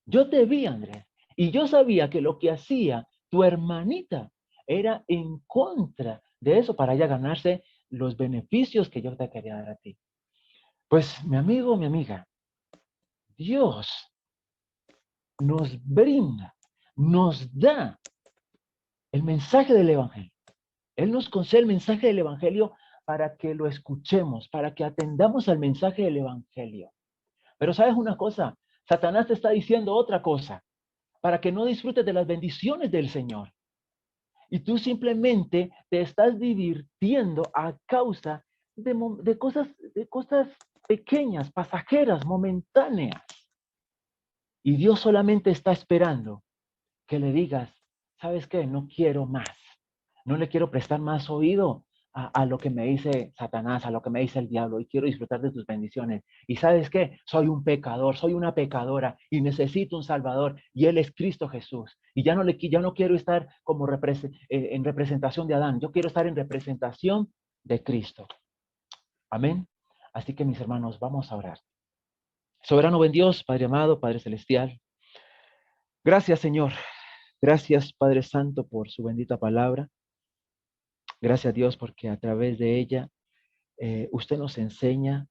Yo te vi, Andrés, y yo sabía que lo que hacía tu hermanita era en contra de eso para ella ganarse los beneficios que yo te quería dar a ti. Pues, mi amigo, mi amiga, Dios nos brinda, nos da el mensaje del Evangelio. Él nos concede el mensaje del Evangelio para que lo escuchemos, para que atendamos al mensaje del Evangelio. Pero sabes una cosa, Satanás te está diciendo otra cosa, para que no disfrutes de las bendiciones del Señor. Y tú simplemente te estás divirtiendo a causa de cosas pequeñas, pasajeras, momentáneas. Y Dios solamente está esperando que le digas, ¿sabes qué? No quiero más. No le quiero prestar más oído a lo que me dice Satanás, a lo que me dice el diablo, y quiero disfrutar de tus bendiciones. Y ¿sabes qué? Soy un pecador, soy una pecadora y necesito un Salvador, y Él es Cristo Jesús. Y ya no quiero estar como en representación de Adán, yo quiero estar en representación de Cristo. Amén. Así que mis hermanos, vamos a orar. Soberano buen Dios, Padre amado, Padre celestial. Gracias, Señor. Gracias, Padre Santo, por su bendita palabra. Gracias, Dios, porque a través de ella usted nos enseña,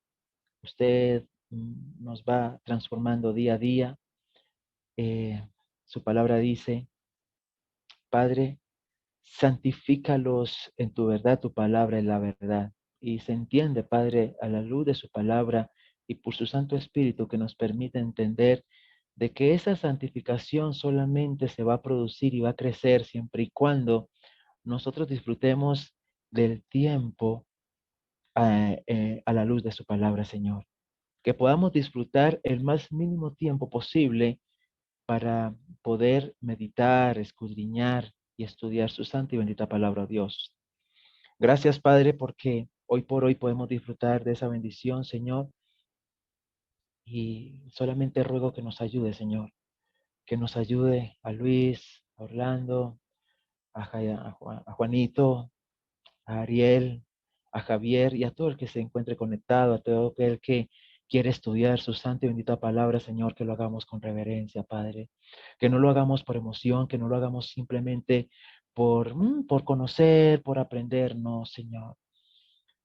usted nos va transformando día a día. Su palabra dice, Padre, santifícalos en tu verdad, tu palabra es la verdad. Y se entiende, Padre, a la luz de su palabra y por su Santo Espíritu que nos permite entender de que esa santificación solamente se va a producir y va a crecer siempre y cuando nosotros disfrutemos del tiempo a la luz de su palabra, Señor. Que podamos disfrutar el más mínimo tiempo posible para poder meditar, escudriñar y estudiar su santa y bendita palabra, oh Dios. Gracias, Padre, porque hoy por hoy podemos disfrutar de esa bendición, Señor, y solamente ruego que nos ayude, Señor, que nos ayude a Luis, a Orlando, a Juanito, a Ariel, a Javier y a todo el que se encuentre conectado, a todo el que quiere estudiar su santa y bendita palabra, Señor, que lo hagamos con reverencia, Padre. Que no lo hagamos por emoción, que no lo hagamos simplemente por conocer, por aprender, no, Señor.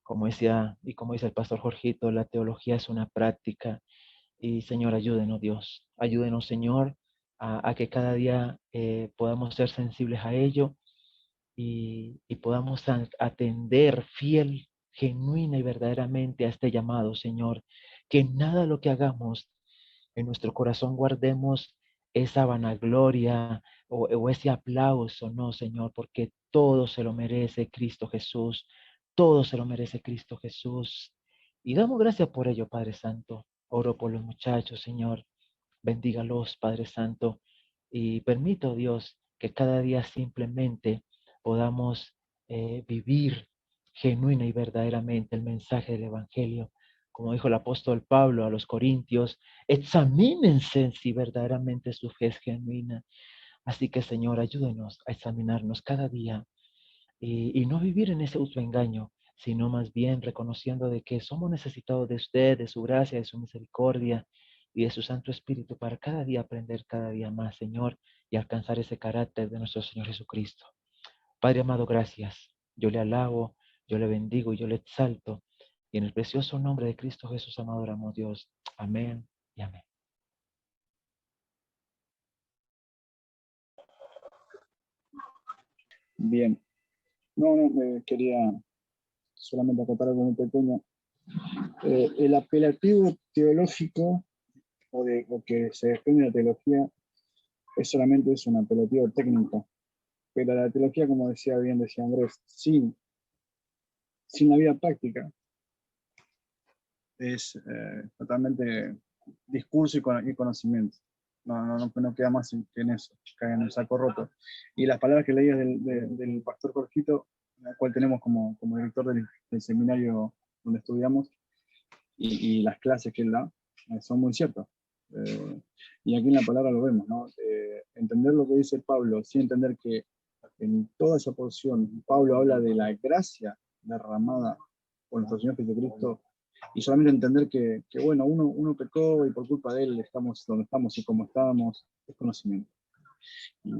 Como decía y como dice el pastor Jorgito, la teología es una práctica. Y Señor, ayúdenos, Dios. Ayúdenos, Señor, a que cada día podamos ser sensibles a ello y podamos atender fiel, genuina y verdaderamente a este llamado, Señor. Que nada de lo que hagamos en nuestro corazón guardemos esa vanagloria o ese aplauso, no, Señor, porque todo se lo merece Cristo Jesús. Todo se lo merece Cristo Jesús. Y damos gracias por ello, Padre Santo. Oro por los muchachos, Señor. Bendígalos, Padre Santo, y permito, Dios, que cada día simplemente podamos vivir genuina y verdaderamente el mensaje del Evangelio. Como dijo el apóstol Pablo a los Corintios, examínense si verdaderamente su fe es genuina. Así que, Señor, ayúdenos a examinarnos cada día y no vivir en ese autoengaño, sino más bien reconociendo de que somos necesitados de usted, de su gracia, de su misericordia y de su Santo Espíritu para cada día aprender cada día más, Señor, y alcanzar ese carácter de nuestro Señor Jesucristo. Padre amado, gracias. Yo le alabo, yo le bendigo y yo le exalto. Y en el precioso nombre de Cristo Jesús, amado, oramos, Dios. Amén y amén. Bien. No, quería solamente acotar algo muy pequeño. El apelativo teológico o que se desprende de la teología es un apelativo técnico. Pero la teología, como decía Andrés, sin la vida práctica, es totalmente discurso y conocimiento. No queda más que en eso, cae en el saco roto. Y las palabras que leías del pastor Jorgito, al cual tenemos como director del seminario donde estudiamos, y las clases que él da, son muy ciertas. Y aquí en la palabra lo vemos, ¿no? Entender lo que dice Pablo, sin entender que en toda esa porción Pablo habla de la gracia derramada por nuestro Señor Jesucristo, y solamente entender que bueno, uno pecó y por culpa de él estamos donde estamos y como estábamos, es conocimiento.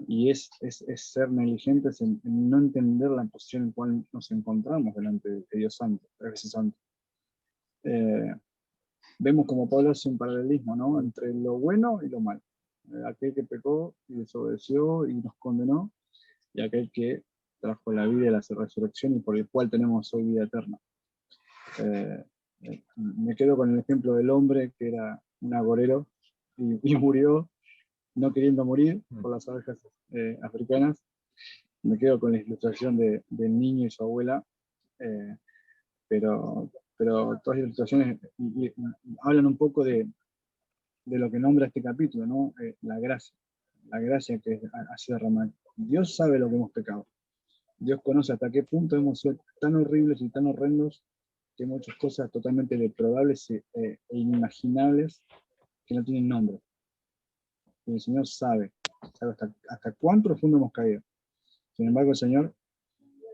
Y es ser negligentes en no entender la posición en la cual nos encontramos delante de Dios Santo, de ese Santo. Vemos como Pablo hace un paralelismo, ¿no? Entre lo bueno y lo malo. Aquel que pecó y desobedeció y nos condenó, y aquel que trajo la vida y la resurrección y por el cual tenemos hoy vida eterna. Me quedo con el ejemplo del hombre que era un agorero y murió no queriendo morir por las abejas africanas. Me quedo con la ilustración del niño y su abuela, pero todas las ilustraciones hablan un poco de lo que nombra este capítulo, ¿no? La gracia que hace derramar. Dios sabe lo que hemos pecado. Dios conoce hasta qué punto hemos sido tan horribles y tan horrendos que hay muchas cosas totalmente deprobables e inimaginables que no tienen nombre. Y el Señor sabe hasta cuán profundo hemos caído. Sin embargo, el Señor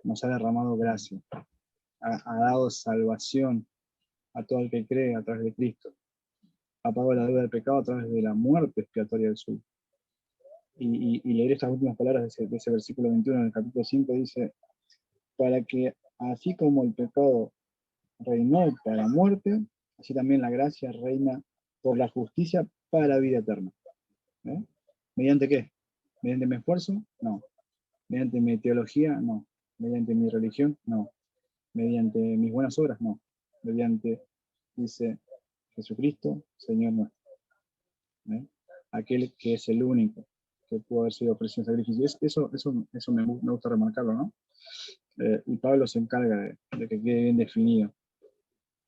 nos ha derramado gracia, ha dado salvación a todo el que cree a través de Cristo. Ha pagado la deuda del pecado a través de la muerte expiatoria del Suyo. Y leer estas últimas palabras de ese versículo 21 del capítulo 5 dice, para que así como el pecado reinó para la muerte, así también la gracia reina por la justicia para la vida eterna. ¿Eh? ¿Mediante qué? ¿Mediante mi esfuerzo? No. ¿Mediante mi teología? No. ¿Mediante mi religión? No. ¿Mediante mis buenas obras? No. Mediante, dice Jesucristo, Señor nuestro. ¿Eh? Aquel que es el único que pudo haber sido ofrecido en sacrificio. Eso me gusta remarcarlo, ¿no? Y Pablo se encarga de que quede bien definido.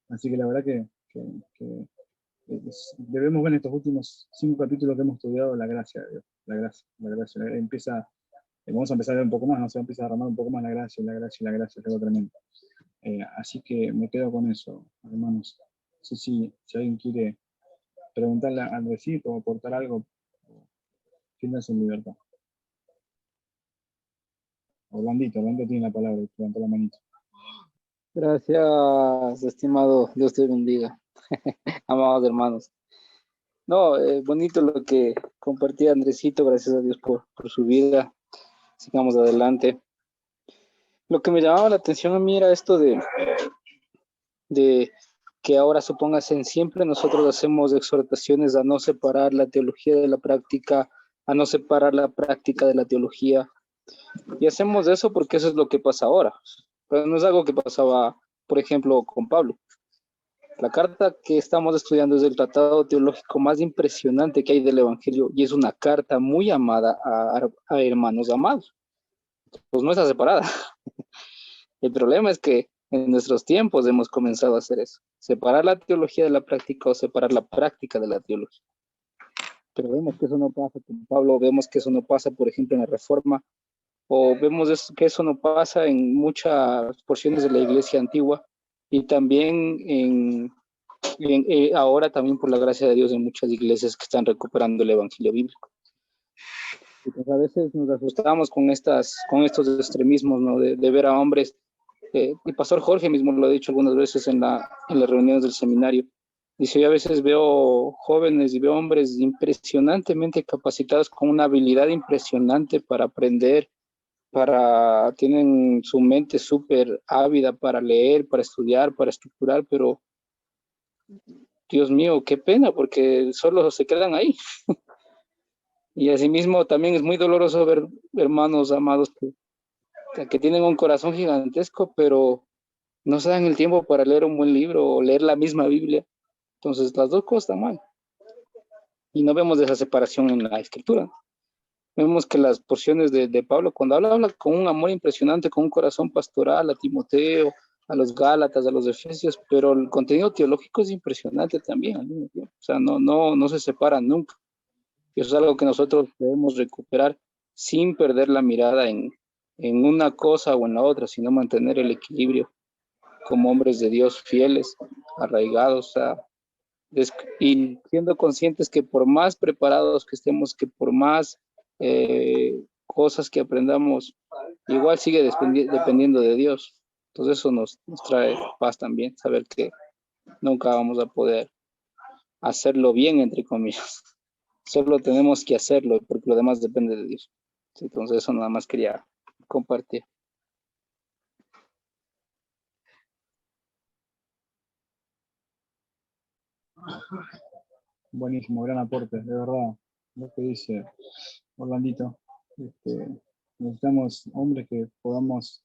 Así que la verdad que debemos ver en estos últimos 5 capítulos que hemos estudiado la gracia de Dios. La gracia. Vamos a empezar a ver un poco más, ¿no? Se va a empezar a derramar un poco más la gracia, es algo tremendo. Así que me quedo con eso, hermanos. No sé si alguien quiere preguntarle a Andresito o aportar algo, siéntanse en libertad. Orlandito tiene la palabra, levantó la manito. Gracias, estimado. Dios te bendiga. Amados hermanos. No, bonito lo que compartía Andresito. Gracias a Dios por su vida. Sigamos adelante. Lo que me llamaba la atención a mí era esto de que ahora supóngase en siempre nosotros hacemos exhortaciones a no separar la teología de la práctica, a no separar la práctica de la teología. Y hacemos eso porque eso es lo que pasa ahora. Pero no es algo que pasaba, por ejemplo, con Pablo. La carta que estamos estudiando es el tratado teológico más impresionante que hay del Evangelio y es una carta muy amada a hermanos amados. Pues no está separada. El problema es que en nuestros tiempos hemos comenzado a hacer eso. Separar la teología de la práctica o separar la práctica de la teología. Pero vemos que eso no pasa con Pablo, vemos que eso no pasa, por ejemplo, en la Reforma, o vemos que eso no pasa en muchas porciones de la iglesia antigua y también ahora también por la gracia de Dios en muchas iglesias que están recuperando el evangelio bíblico. Y pues a veces nos asustamos con estos extremismos, ¿no? De ver a hombres, el pastor Jorge mismo lo ha dicho algunas veces en las reuniones del seminario. Dice, yo a veces veo jóvenes y veo hombres impresionantemente capacitados con una habilidad impresionante para aprender, tienen su mente súper ávida para leer, para estudiar, para estructurar, pero Dios mío, qué pena, porque solo se quedan ahí. Y asimismo también es muy doloroso ver hermanos amados que tienen un corazón gigantesco, pero no se dan el tiempo para leer un buen libro o leer la misma Biblia. Entonces las dos cosas están mal. Y no vemos esa separación en la escritura. Vemos que las porciones de Pablo, cuando habla con un amor impresionante, con un corazón pastoral a Timoteo, a los Gálatas, a los Efesios, pero el contenido teológico es impresionante también al mismo tiempo. O sea, no se separan nunca. Y eso es algo que nosotros debemos recuperar sin perder la mirada en una cosa o en la otra, sino mantener el equilibrio como hombres de Dios fieles, arraigados, y siendo conscientes que por más preparados que estemos, que por más cosas que aprendamos, igual sigue dependiendo de Dios. Entonces eso nos trae paz también, saber que nunca vamos a poder hacerlo bien, entre comillas. Solo tenemos que hacerlo porque lo demás depende de Dios. Entonces eso nada más quería compartir. Buenísimo, gran aporte, de verdad. Lo que dice Orlandito. Necesitamos hombres que podamos,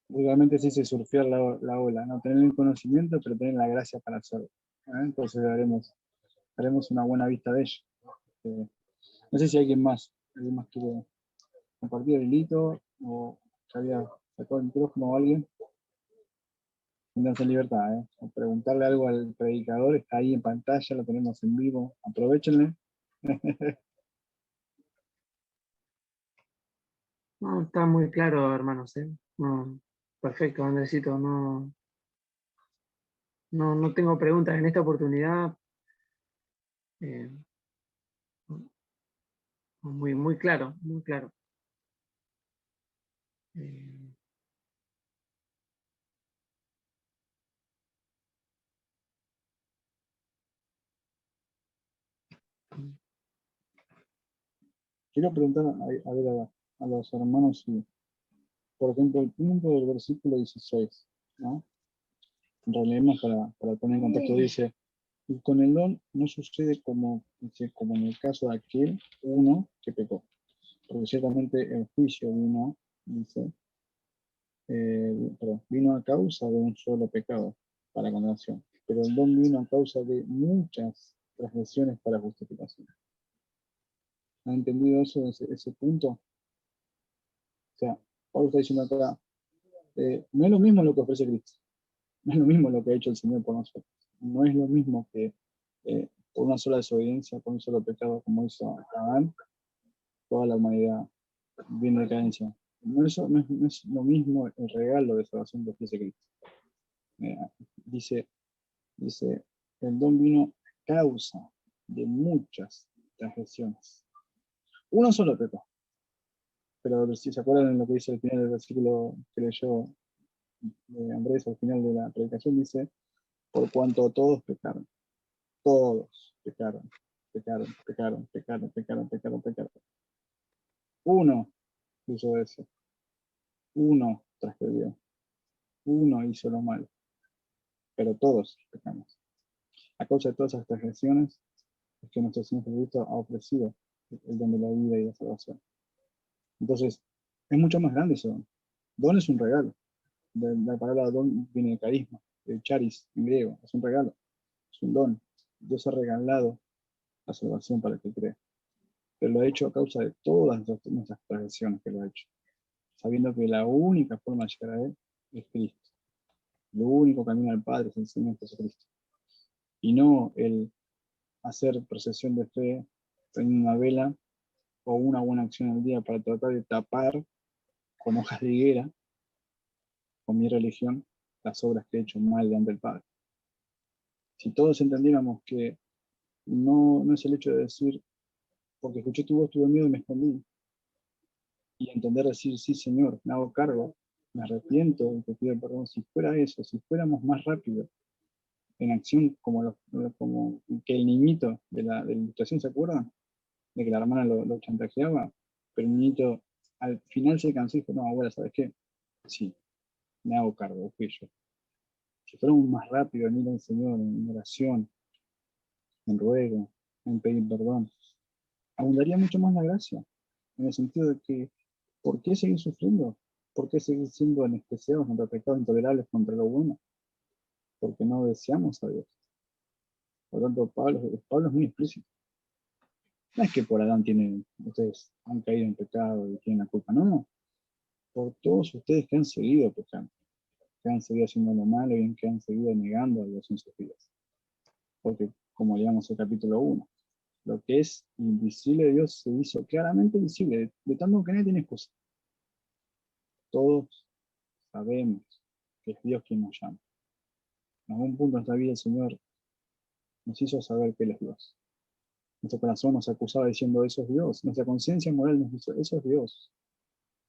realmente se dice surfear la ola, no tener el conocimiento, pero tener la gracia para hacerlo. Entonces haremos una buena vista de ello. No sé si alguien más quiere compartir el hito o se había sacado el micrófono o alguien. Siéntanse en libertad, o preguntarle algo al predicador, está ahí en pantalla, lo tenemos en vivo, aprovechenle. No, está muy claro, hermanos, ¿eh? No, perfecto, Andresito, no tengo preguntas en esta oportunidad. Muy claro, muy claro. Quiero preguntar a los hermanos si, por ejemplo, el punto del versículo 16, ¿no? Releemos para poner en contexto, dice, y con el don no sucede como en el caso de aquel uno que pecó, porque ciertamente el juicio dice, vino a causa de un solo pecado para condenación, pero el don vino a causa de muchas transgresiones para justificación. ¿Han entendido eso, ese punto? O sea, Pablo está diciendo acá, no es lo mismo lo que ofrece Cristo, no es lo mismo lo que ha hecho el Señor por nosotros, no es lo mismo que por una sola desobediencia, por un solo pecado como hizo Adán, toda la humanidad viene de cadencia. No es lo mismo el regalo de salvación que ofrece Cristo. Dice, el don vino a causa de muchas transgresiones. Uno solo pecó. Pero si se acuerdan de lo que dice al final del versículo que leyó Andrés al final de la predicación, dice, por cuanto todos pecaron. Todos pecaron. Uno hizo eso. Uno transgredió. Uno hizo lo malo. Pero todos pecamos. A causa de todas esas transgresiones, es que nuestro Señor Jesucristo ha ofrecido el don de la vida y la salvación. Entonces, es mucho más grande eso. Don es un regalo. La palabra don viene de carisma, de charis en griego. Es un regalo, es un don. Dios ha regalado la salvación para el que cree. Pero lo ha hecho a causa de todas nuestras transgresiones que lo ha hecho. Sabiendo que la única forma de llegar a Él es Cristo. El único camino al Padre es el Señor Jesucristo. Y no el hacer procesión de fe, prendiendo una vela o una buena acción al día para tratar de tapar con hojas de higuera, con mi religión, las obras que he hecho mal delante del Padre. Si todos entendiéramos que no es el hecho de decir, porque escuché tu voz, tuve miedo y me escondí, y entender decir, sí, Señor, me hago cargo, me arrepiento y te pido perdón. Si fuera eso, si fuéramos más rápidos en acción, como que el niñito de la ilustración, ¿se acuerdan? De que la hermana lo chantajeaba, pero el niñito al final se cansó y dijo, no, abuela, ¿sabes qué? Sí, me hago cargo, fui yo. Si fuéramos más rápidos en ir al Señor, en oración, en ruego, en pedir perdón, abundaría mucho más la gracia, en el sentido de que, ¿por qué seguir sufriendo? ¿Por qué seguir siendo anestesiados contra pecados intolerables, contra lo bueno? Porque no deseamos a Dios. Por lo tanto, Pablo es muy explícito. No es que por Adán ustedes han caído en pecado y tienen la culpa, no. Por todos ustedes que han seguido pecando, que han seguido haciendo lo malo y que han seguido negando a Dios en sus vidas. Porque, como leíamos el capítulo 1, lo que es invisible de Dios se hizo claramente visible, de tanto que nadie tiene excusa. Todos sabemos que es Dios quien nos llama. En algún punto de nuestra vida el Señor nos hizo saber que Él es Dios. Nuestro corazón nos acusaba diciendo, eso es Dios. Nuestra conciencia moral nos dice, eso es Dios.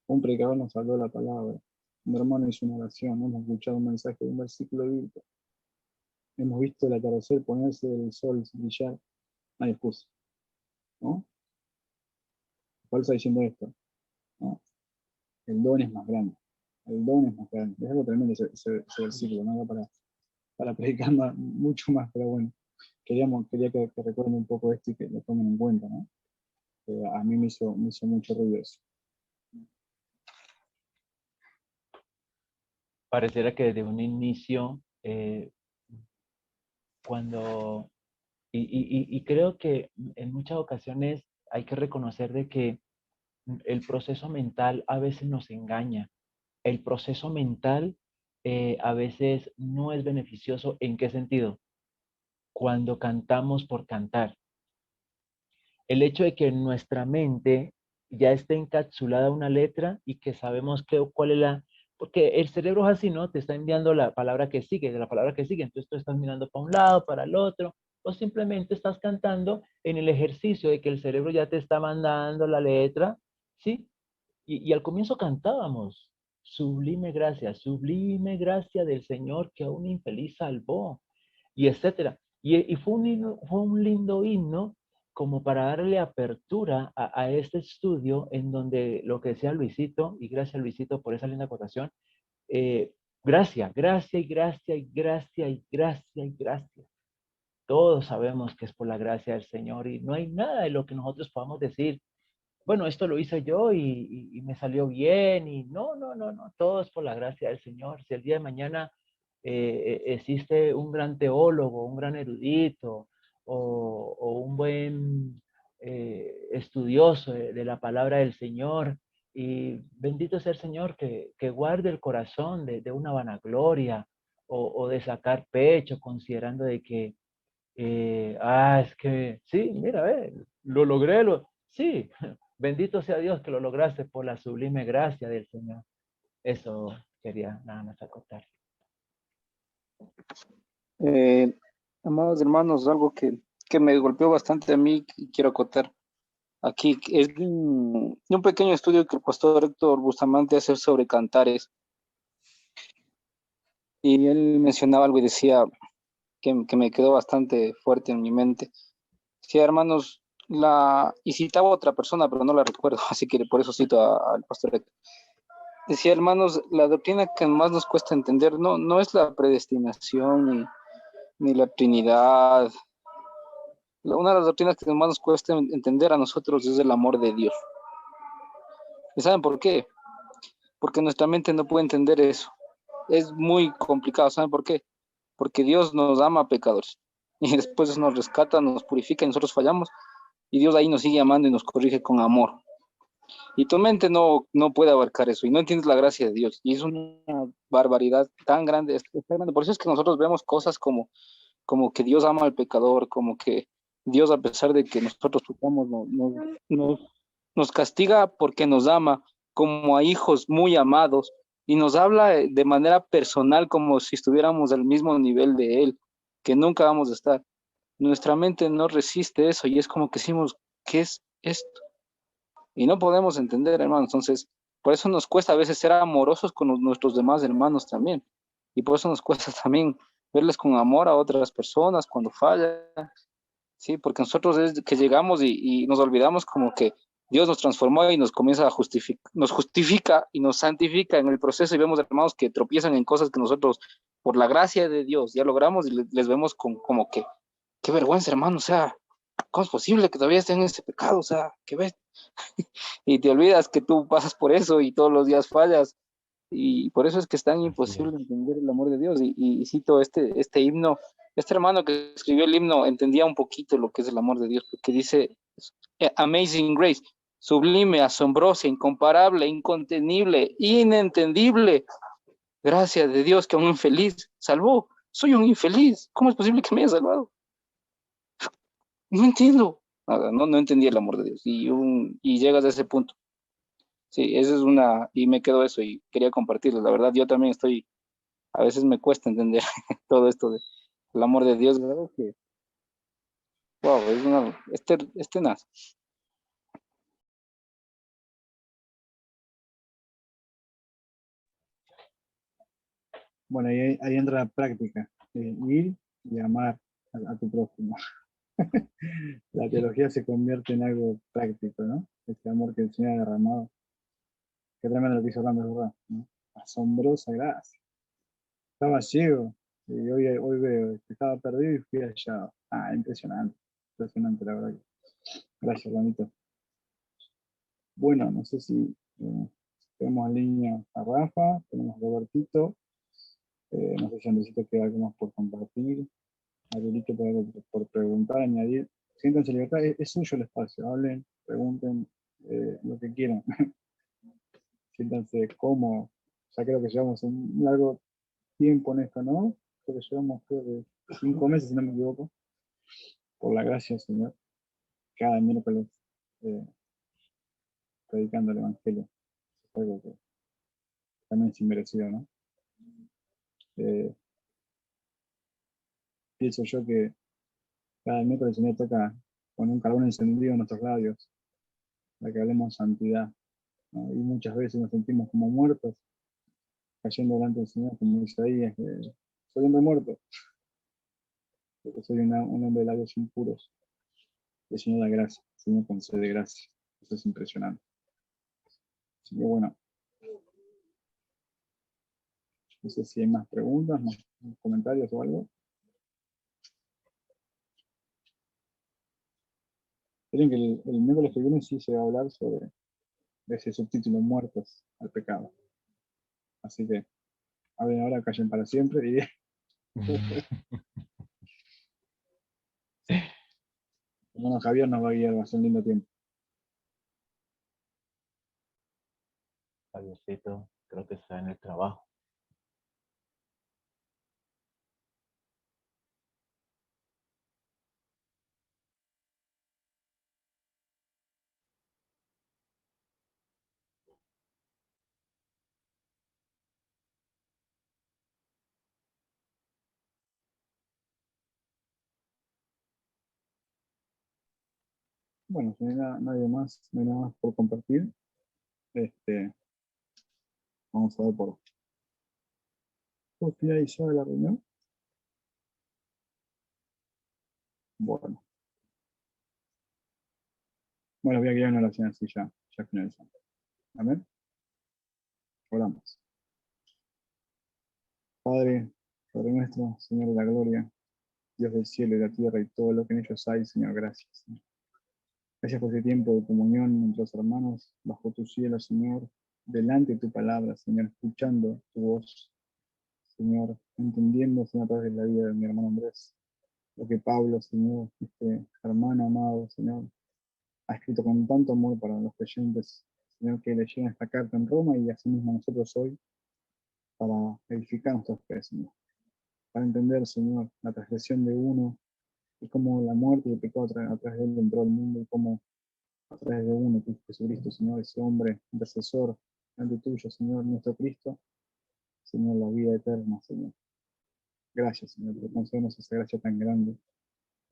Un predicador nos habló la palabra. Un hermano hizo una oración. Hemos escuchado un mensaje de un versículo bíblico. Hemos visto el atardecer ponerse, el sol brillar. No hay excusa, ¿no? ¿Cuál está diciendo esto? ¿No? El don es más grande. El don es más grande. Es algo tremendo ese versículo, ¿no? Para predicar mucho más, pero bueno. Quería que recuerden un poco esto y que lo tomen en cuenta, ¿no? A mí me hizo mucho ruido eso. Pareciera que desde un inicio, cuando, y creo que en muchas ocasiones hay que reconocer de que el proceso mental a veces nos engaña. El proceso mental a veces no es beneficioso. ¿En qué sentido? Cuando cantamos por cantar. El hecho de que en nuestra mente ya esté encapsulada una letra y que sabemos cuál es la... Porque el cerebro es así, ¿no? Te está enviando la palabra que sigue, de la palabra que sigue. Entonces tú estás mirando para un lado, para el otro, o simplemente estás cantando en el ejercicio de que el cerebro ya te está mandando la letra, ¿sí? Y al comienzo cantábamos, sublime gracia del Señor que a un infeliz salvó, y etcétera. Y fue un lindo himno como para darle apertura a este estudio en donde lo que decía Luisito, y gracias Luisito por esa linda acotación, gracia, gracia y gracia y gracia y gracia y gracia. Todos sabemos que es por la gracia del Señor y no hay nada de lo que nosotros podamos decir, bueno, esto lo hice yo y me salió bien y no, todo es por la gracia del Señor. Si el día de mañana existe un gran teólogo, un gran erudito o un buen estudioso de la palabra del Señor. Y bendito sea el Señor que guarde el corazón de una vanagloria o de sacar pecho, considerando de que, es que, sí, mira, lo logré, sí, bendito sea Dios que lo lograste por la sublime gracia del Señor. Eso quería nada más acotar. Amados hermanos, algo que me golpeó bastante a mí y quiero acotar aquí es de un pequeño estudio que el pastor Héctor Bustamante hace sobre cantares. Y él mencionaba algo y decía que me quedó bastante fuerte en mi mente. Decía, hermanos, y citaba a otra persona, pero no la recuerdo, así que por eso cito al pastor Héctor. Decía, hermanos, la doctrina que más nos cuesta entender no es la predestinación ni la Trinidad. Una de las doctrinas que más nos cuesta entender a nosotros es el amor de Dios. ¿Y saben por qué? Porque nuestra mente no puede entender eso. Es muy complicado. ¿Saben por qué? Porque Dios nos ama a pecadores. Y después nos rescata, nos purifica y nosotros fallamos. Y Dios ahí nos sigue amando y nos corrige con amor. Y tu mente no puede abarcar eso. Y no entiendes la gracia de Dios. Y es una barbaridad tan grande. Tan grande. Por eso es que nosotros vemos cosas como que Dios ama al pecador, como que Dios, a pesar de que nosotros pecamos, nos castiga porque nos ama como a hijos muy amados y nos habla de manera personal como si estuviéramos al mismo nivel de Él, que nunca vamos a estar. Nuestra mente no resiste eso y es como que decimos, ¿qué es esto? Y no podemos entender, hermano. Entonces, por eso nos cuesta a veces ser amorosos con nuestros demás hermanos también. Y por eso nos cuesta también verles con amor a otras personas cuando fallan. Sí, porque nosotros es que llegamos y nos olvidamos como que Dios nos transformó y nos comienza a justificar, nos justifica y nos santifica en el proceso y vemos hermanos que tropiezan en cosas que nosotros, por la gracia de Dios, ya logramos y les vemos como que, qué vergüenza, hermano, o sea, ¿cómo es posible que todavía estén en ese pecado? O sea, ¿qué ves? Y te olvidas que tú pasas por eso y todos los días fallas. Y por eso es que es tan imposible entender el amor de Dios. Y cito este himno, este hermano que escribió el himno entendía un poquito lo que es el amor de Dios, porque dice, Amazing Grace, sublime, asombrosa, incomparable, incontenible, inentendible, gracia de Dios que a un infeliz salvó. Soy un infeliz, ¿cómo es posible que me haya salvado? No entiendo, nada, no entendí el amor de Dios. Y llegas a ese punto. Sí, esa es y me quedó eso y quería compartirlo. La verdad, yo también a veces me cuesta entender todo esto del amor de Dios, ¿verdad? Que, wow, es tenaz. Bueno, ahí entra la práctica, ir y amar a tu prójimo. La teología se convierte en algo práctico, ¿no? Este amor que el Señor ha derramado. Qué tremendo lo que hizo Orlando, es verdad, ¿no? Asombrosa gracia. Estaba ciego y hoy veo que estaba perdido y fui allá. Impresionante, impresionante, la verdad. Gracias, Juanito. Bueno, no sé si tenemos en línea a Rafa, tenemos a Robertito. No sé si necesito que algo más por compartir. Adelito por preguntar, añadir. Siéntanse en libertad, es suyo el espacio. Hablen, pregunten lo que quieran. Siéntanse cómodos. Ya creo que llevamos un largo tiempo en esto, ¿no? Creo que llevamos 5 meses, si no me equivoco. Por la gracia del Señor. Cada miércoles predicando el Evangelio. Es algo que también es inmerecido, ¿no? Pienso yo que cada miércoles el Señor toca con un carbón encendido en nuestros labios, para que hablemos santidad, ¿no? Y muchas veces nos sentimos como muertos, cayendo delante del Señor, como Isaías, soy hombre muerto, porque soy un hombre de labios impuros. El Señor da gracia, el Señor concede gracia. Eso es impresionante. Así que bueno, no sé si hay más preguntas, más comentarios o algo. Miren que el miércoles que viene sí se va a hablar sobre ese subtítulo, muertos al pecado. Así que, hablen ahora, callen para siempre y hermano Javier nos va a guiar, va a ser un lindo tiempo. Javiercito, creo que está en el trabajo. Bueno, si no hay nadie más, no hay nada más por compartir. Vamos a ver por finalizada la reunión. Bueno, voy a guiar una oración así ya finalizamos. Amén. Oramos. Padre nuestro, Señor de la gloria, Dios del cielo y la tierra y todo lo que en ellos hay, Señor, gracias. Señor. Gracias por este tiempo de comunión entre los hermanos, bajo tu cielo, Señor, delante de tu palabra, Señor, escuchando tu voz, Señor, entendiendo, Señor, a través de la vida de mi hermano Andrés, lo que Pablo, Señor, este hermano amado, Señor, ha escrito con tanto amor para los creyentes, Señor, que le llegan esta carta en Roma y así mismo nosotros hoy, para edificar nuestros fe, Señor, para entender, Señor, la transgresión de uno y cómo la muerte y el pecado a través de él entró al mundo y cómo a través de uno, que es Jesucristo, Señor, ese hombre intercesor ante tuyo, Señor, nuestro Cristo, Señor, la vida eterna, Señor. Gracias, Señor, por concedernos esa gracia tan grande,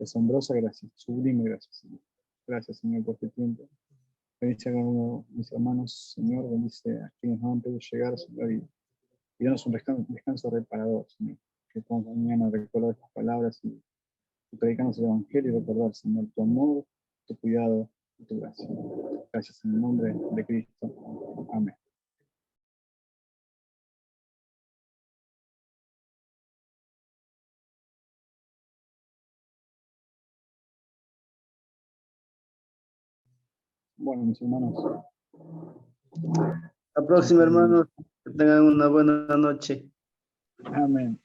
asombrosa gracia, sublime gracia, Señor. Gracias, Señor, por este tiempo. Bendice a cada uno de mis hermanos, Señor, bendice a quienes no han podido llegar, Señor, y danos un descanso reparador, Señor. Que podamos mañana recordar estas palabras y predicarnos el Evangelio y recordar, Señor, tu amor, tu cuidado y tu gracia. Gracias en el nombre de Cristo. Amén. Bueno, mis hermanos. La próxima, hermanos. Que tengan una buena noche. Amén.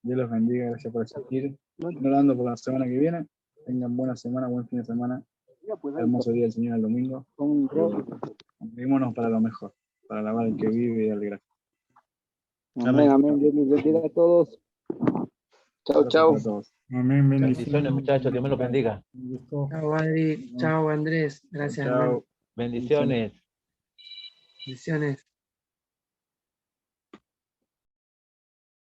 Dios los bendiga. Gracias por asistir. Orando por la semana que viene. Tengan buena semana, buen fin de semana. Hermoso día del Señor el domingo. Vivámonos para lo mejor. Para alabar al que vive y darle gracias. Amén, amén. Dios les bendiga a todos. Chao, chao. Amén. Bendiciones, muchachos. Dios me los bendiga. Chao, Adri. Chao, Andrés. Gracias, hermano. Bendiciones. Bendiciones.